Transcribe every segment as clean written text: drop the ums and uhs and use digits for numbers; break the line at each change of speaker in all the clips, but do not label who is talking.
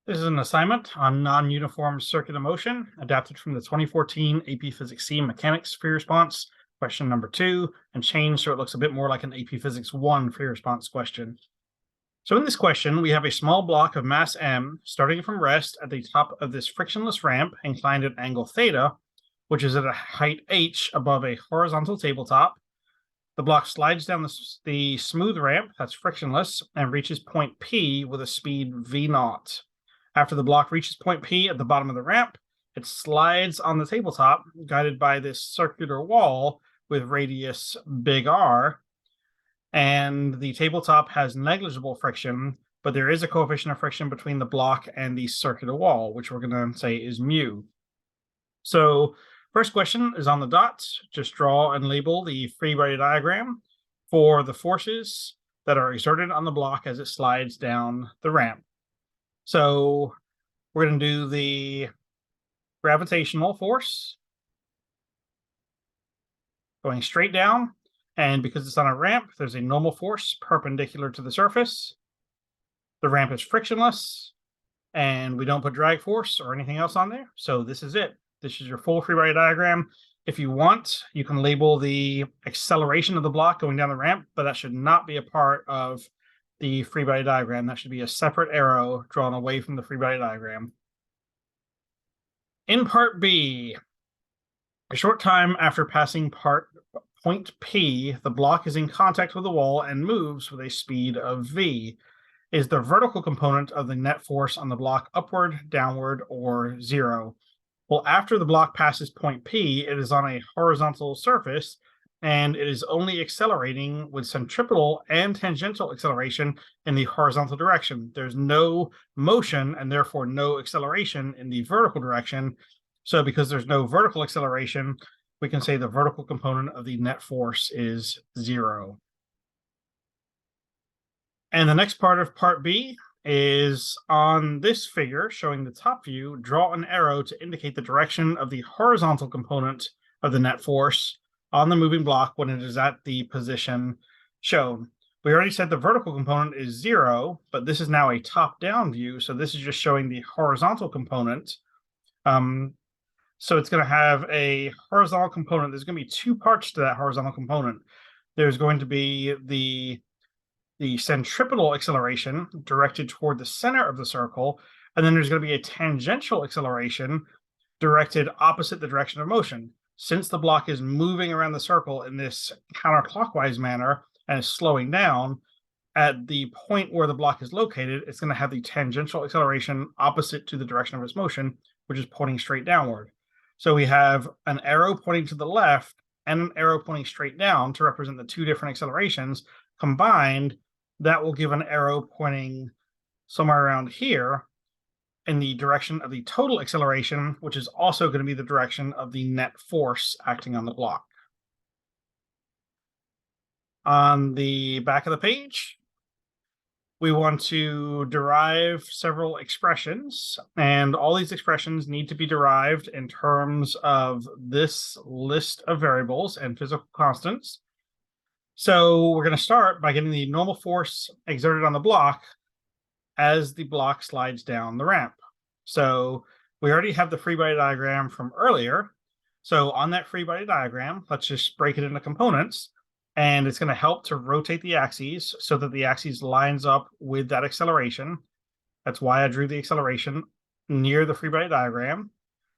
This is an assignment on non-uniform circular motion, adapted from the 2014 AP Physics C Mechanics free response, question number 2, and changed so it looks a bit more like an AP Physics 1 free response question. So in this question, we have a small block of mass m starting from rest at the top of this frictionless ramp inclined at angle theta, which is at a height h above a horizontal tabletop. The block slides down the smooth ramp, that's frictionless, and reaches point P with a speed v0. After the block reaches point P at the bottom of the ramp, it slides on the tabletop, guided by this circular wall with radius big R. And the tabletop has negligible friction, but there is a coefficient of friction between the block and the circular wall, which we're going to say is mu. So first question is on the dot. Just draw and label the free body diagram for the forces that are exerted on the block as it slides down the ramp. So we're going to do the gravitational force going straight down. And because it's on a ramp, there's a normal force perpendicular to the surface. The ramp is frictionless, and we don't put drag force or anything else on there. So this is it. This is your full free body diagram. If you want, you can label the acceleration of the block going down the ramp, but that should not be a part of the free body diagram. That should be a separate arrow drawn away from the free body diagram. In part B, a short time after passing point P, the block is in contact with the wall and moves with a speed of v. Is the vertical component of the net force on the block upward, downward, or 0? Well, after the block passes point P, it is on a horizontal surface, and it is only accelerating with centripetal and tangential acceleration in the horizontal direction. There's no motion and therefore no acceleration in the vertical direction. So because there's no vertical acceleration, we can say the vertical component of the net force is 0. And the next part of part B is on this figure showing the top view. Draw an arrow to indicate the direction of the horizontal component of the net force on the moving block when it is at the position shown. We already said the vertical component is 0, but this is now a top-down view, so this is just showing the horizontal component. So it's going to have a horizontal component. There's going to be two parts to that horizontal component. There's going to be the centripetal acceleration directed toward the center of the circle, and then there's going to be a tangential acceleration directed opposite the direction of motion. Since the block is moving around the circle in this counterclockwise manner and is slowing down, at the point where the block is located, it's going to have the tangential acceleration opposite to the direction of its motion, which is pointing straight downward. So we have an arrow pointing to the left and an arrow pointing straight down to represent the two different accelerations. Combined, that will give an arrow pointing somewhere around here in the direction of the total acceleration, which is also going to be the direction of the net force acting on the block. On the back of the page, we want to derive several expressions, and all these expressions need to be derived in terms of this list of variables and physical constants. So we're going to start by getting the normal force exerted on the block as the block slides down the ramp. So we already have the free body diagram from earlier. So on that free body diagram, let's just break it into components. And it's going to help to rotate the axes so that the axis lines up with that acceleration. That's why I drew the acceleration near the free body diagram.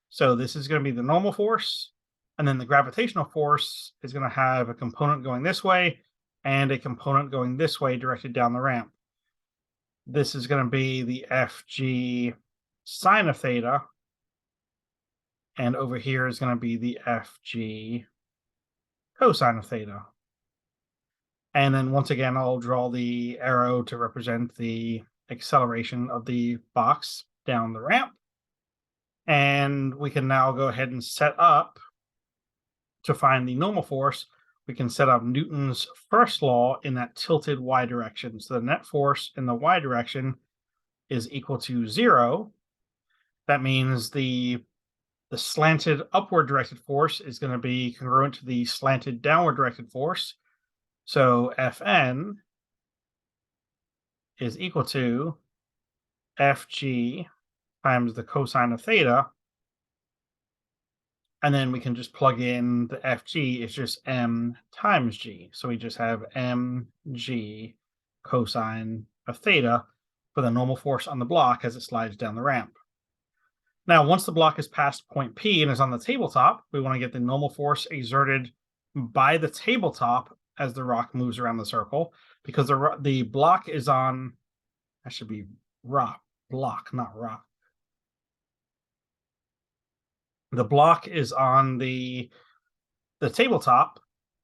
So this is going to be the normal force. And then the gravitational force is going to have a component going this way and a component going this way directed down the ramp. This is going to be the FG sine of theta. And over here is going to be the FG cosine of theta. And then once again, I'll draw the arrow to represent the acceleration of the box down the ramp. And we can now go ahead and set up to find the normal force. We can set up Newton's first law in that tilted y direction. So the net force in the y direction is equal to 0. That means the slanted upward directed force is going to be congruent to the slanted downward directed force. So Fn is equal to Fg times the cosine of theta. And then we can just plug in the FG. It's just m times g. So we just have mg cosine of theta for the normal force on the block as it slides down the ramp. Now, once the block is past point P and is on the tabletop, we want to get the normal force exerted by the tabletop as the rock moves around the circle, because the block is on, that should be block, not rock. The block is on the tabletop.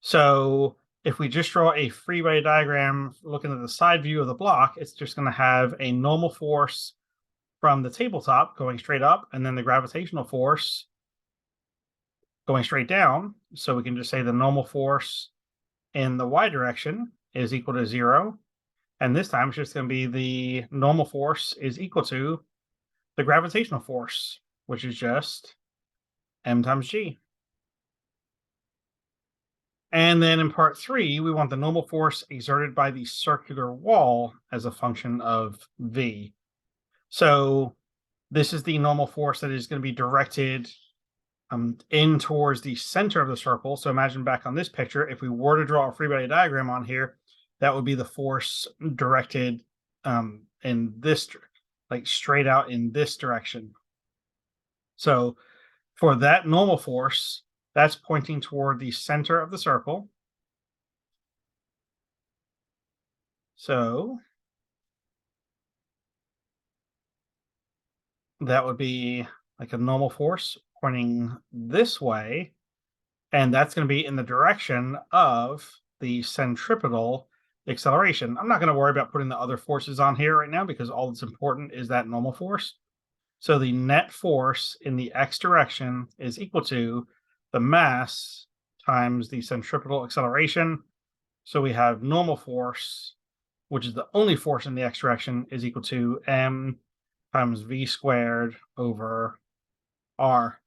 So if we just draw a free body diagram looking at the side view of the block, it's just going to have a normal force from the tabletop going straight up, and then the gravitational force going straight down. So we can just say the normal force in the y direction is equal to 0. And this time it's just going to be the normal force is equal to the gravitational force, which is just m times g. And then in part 3, we want the normal force exerted by the circular wall as a function of v. So this is the normal force that is going to be directed in towards the center of the circle. So imagine back on this picture, if we were to draw a free body diagram on here, that would be the force directed in this, like straight out in this direction. So for that normal force, that's pointing toward the center of the circle. So that would be like a normal force pointing this way, and that's going to be in the direction of the centripetal acceleration. I'm not going to worry about putting the other forces on here right now because all that's important is that normal force. So the net force in the x direction is equal to the mass times the centripetal acceleration. So we have normal force, which is the only force in the x direction, is equal to m times v squared over r.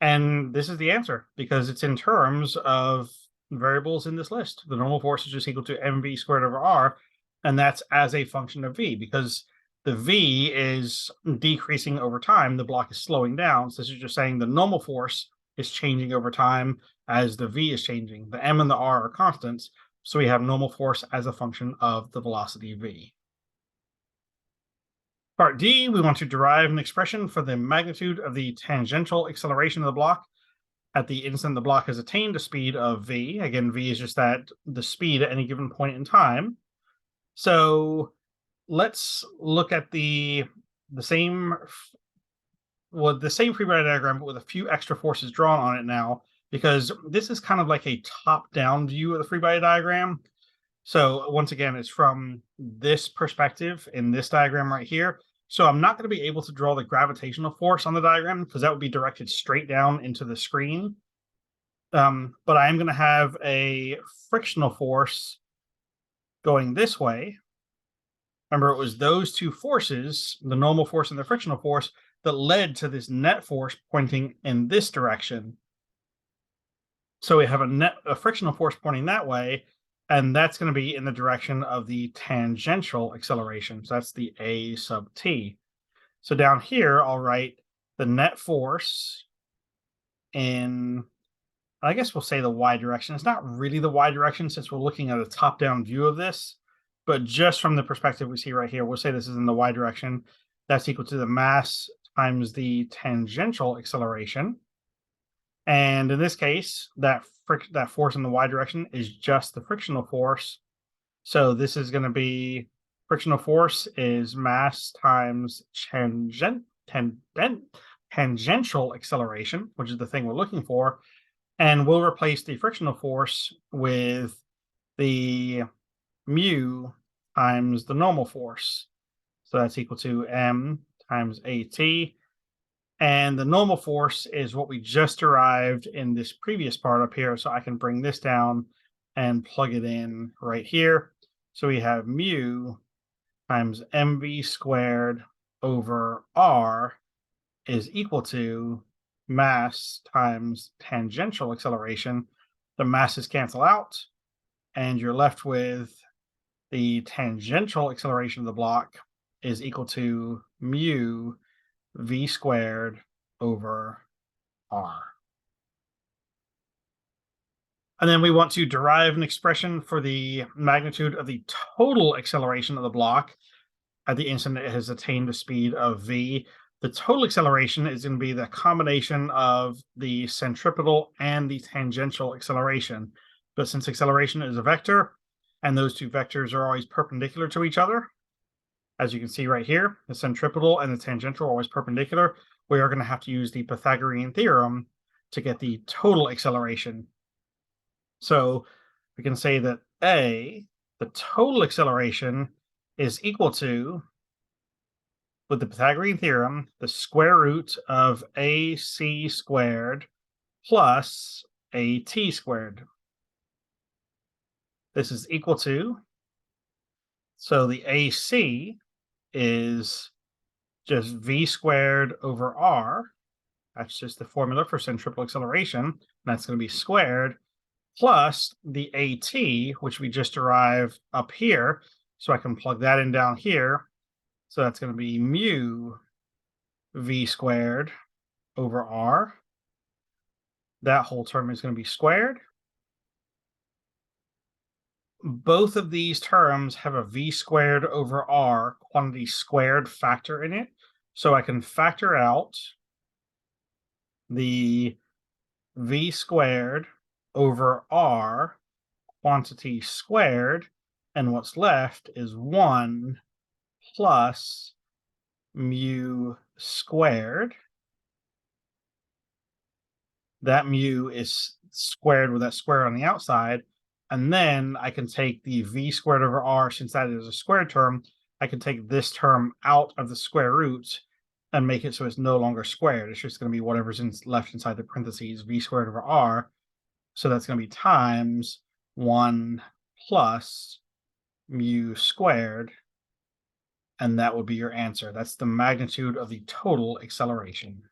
And this is the answer because it's in terms of variables in this list. The normal force is just equal to mv squared over r, and that's as a function of v, because the v is decreasing over time. The block is slowing down. So this is just saying the normal force is changing over time as the v is changing. The m and the r are constants, so we have normal force as a function of the velocity v. Part D, we want to derive an expression for the magnitude of the tangential acceleration of the block at the instant the block has attained a speed of v. Again, v is just the speed at any given point in time. So let's look at the same free body diagram, but with a few extra forces drawn on it now, because this is kind of like a top-down view of the free body diagram. So once again, it's from this perspective in this diagram right here. So I'm not going to be able to draw the gravitational force on the diagram because that would be directed straight down into the screen. But I am going to have a frictional force going this way. Remember, it was those two forces, the normal force and the frictional force, that led to this net force pointing in this direction. So we have a frictional force pointing that way, and that's going to be in the direction of the tangential acceleration. So that's the a sub t. So down here, I'll write the net force in, I guess we'll say the y direction. It's not really the y direction since we're looking at a top-down view of this, but just from the perspective we see right here, we'll say this is in the y direction. That's equal to the mass times the tangential acceleration. And in this case, that force in the y direction is just the frictional force. So this is going to be frictional force is mass times tangential acceleration, which is the thing we're looking for. And we'll replace the frictional force with the mu times the normal force. So that's equal to m times at. And the normal force is what we just derived in this previous part up here. So I can bring this down and plug it in right here. So we have mu times mv squared over r is equal to mass times tangential acceleration. The masses cancel out, and you're left with the tangential acceleration of the block is equal to mu v squared over r. And then we want to derive an expression for the magnitude of the total acceleration of the block at the instant it has attained the speed of v. The total acceleration is going to be the combination of the centripetal and the tangential acceleration. But since acceleration is a vector, and those two vectors are always perpendicular to each other, as you can see right here, the centripetal and the tangential are always perpendicular. We are going to have to use the Pythagorean theorem to get the total acceleration. So we can say that A, the total acceleration, is equal to, with the Pythagorean theorem, the square root of AC squared plus AT squared. This is equal to, so the AC is just V squared over R. That's just the formula for centripetal acceleration. That's going to be squared plus the AT, which we just derived up here. So I can plug that in down here. So that's going to be mu V squared over R. That whole term is going to be squared. Both of these terms have a V squared over R quantity squared factor in it. So I can factor out the V squared over R quantity squared, and what's left is 1 plus mu squared. That mu is squared with that square on the outside, and then I can take the V squared over R, since that is a squared term, I can take this term out of the square root and make it so it's no longer squared. It's just going to be whatever's left inside the parentheses, V squared over R. So that's going to be times 1 plus mu squared, and that would be your answer. That's the magnitude of the total acceleration.